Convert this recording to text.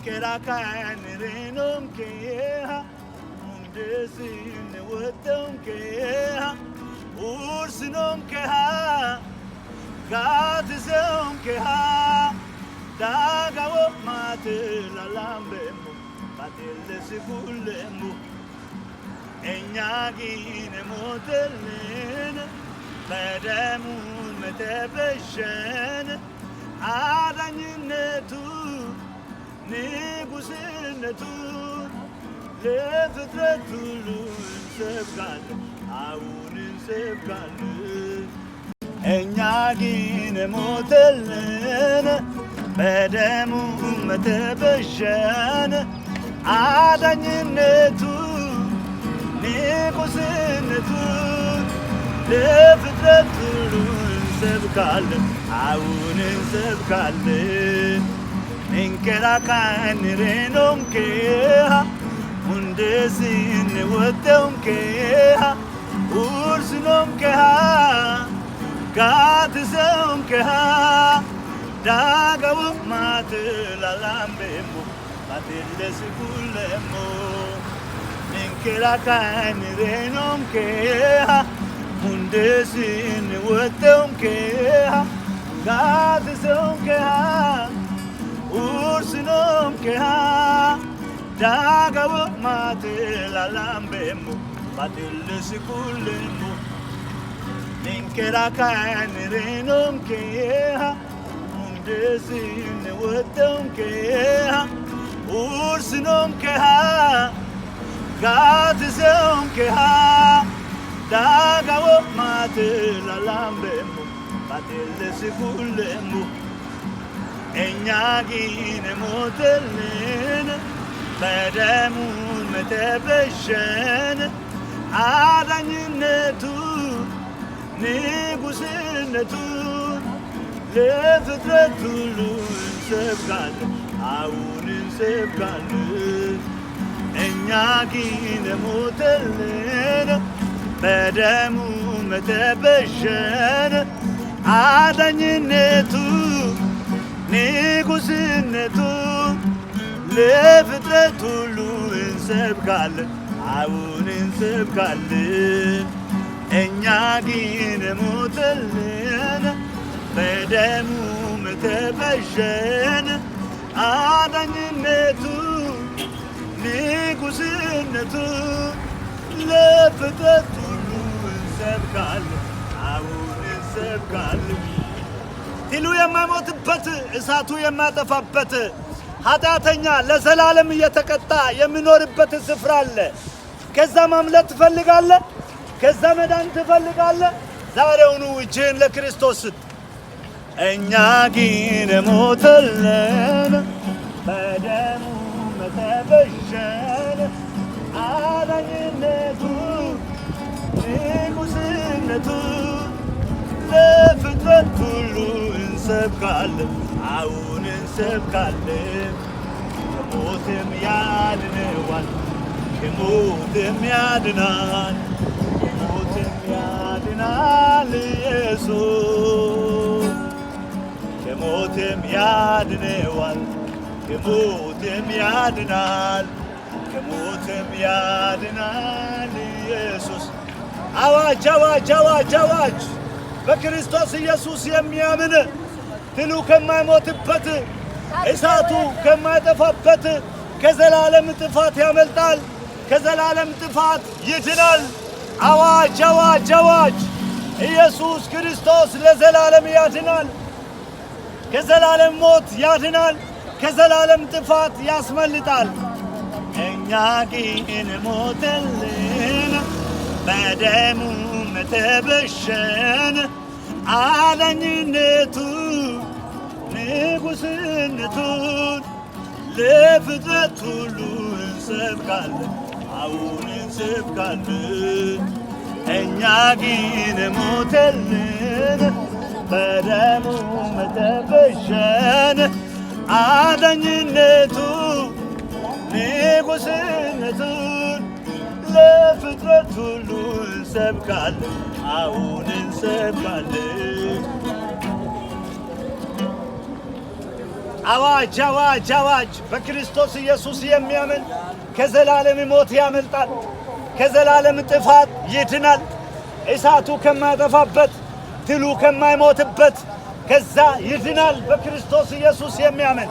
Ninkera kainirenom keha Mundesin watom keha Ursinom keha Gatizom keha Dagawo matela lambemo Matele sigulemo Enyagine motelene Bedemun metebeshen Adanynetu Nigusinetu Lefetretulu Sevgal Aunin Sevgal Enyagine motelene Bedemun metebeshen Adanynetu Nigusinetu Lefetretulu Sevgal Aunin Sevgal Ninkera kainirenom keha Mundesin watom keha Ursinom keha Gatizom keha Dagawo matela lambemo Matele sigulemo Ninkera kainirenom keha Mundesin watom keha Gatizom keha Ursinom keha Dagawo matela lambemo Matele sigulemo Ninkera kainirenom keha Mundesin watom keha Ursinom keha Gatizom keha Dagawo matela lambemo Matele sigulemo Enyagine motelene Bedemun metebeshen Adanynetu Nigusinetu Lefetretulu Sevgal Aunin Sevgal Enyagine motelene Bedemun metebeshen Adanynetu Nigusinetu Lefetretulu Sevgal Aunin Sevgal Enyagine motelene Bedemun metebeshen Adanynetu Nigusinetu Lefetretulu Sevgal Aunin Sevgal ትሉ የማይሞትበት እሳቱ የማጠፋበት ኃጢአተኛ ለዘላለም እየተቀጣ የሚኖርበት ስፍራ አለ። ከዛ ማምለጥ ትፈልጋለህ? ከዛ መዳን ትፈልጋለህ? ዛሬውኑ እጅህን ለክርስቶስ ስጥ። እኛ ግን ሞተልን በደሙ መተበሸን አዳኝነቱ ንጉሥነቱ ለፍጥረት ሁሉ እንሰብካለን፣ አሁን እንሰብካለን። ከሞትም ያድነዋል፣ ከሞትም ያድናል፣ ከሞትም ያድናል ኢየሱስ። ከሞትም ያድነዋል፣ ከሞትም ያድናል፣ ከሞትም ያድናል ኢየሱስ። አዋጅ አዋጅ አዋጅ አዋጅ! በክርስቶስ ኢየሱስ የሚያምን ትሉ ከማይሞትበት እሳቱ ከማይጠፋበት ከዘላለም ጥፋት ያመልጣል፣ ከዘላለም ጥፋት ይድናል። አዋጅ አዋጅ አዋጅ! ኢየሱስ ክርስቶስ ለዘላለም ያድናል፣ ከዘላለም ሞት ያድናል፣ ከዘላለም ጥፋት ያስመልጣል። እኛ ግን ሞተልን በደሙ መተበሸን አዳኝነቱ ንጉሥነቱን ለፍጥረት ሁሉ እንሰብካለን፣ አሁን እንሰብካለን። እኛ ግን ሞተልን በደሙ መተበሸን አዳኝነቱ ንጉሥነቱን ለፍጥረት ሁሉ እንሰብካለን፣ አሁን እንሰብካለን። አዋጅ አዋጅ አዋጅ! በክርስቶስ ኢየሱስ የሚያምን ከዘላለም ሞት ያመልጣል፣ ከዘላለም ጥፋት ይድናል። እሳቱ ከማይጠፋበት ትሉ ከማይሞትበት ከዛ ይድናል። በክርስቶስ ኢየሱስ የሚያምን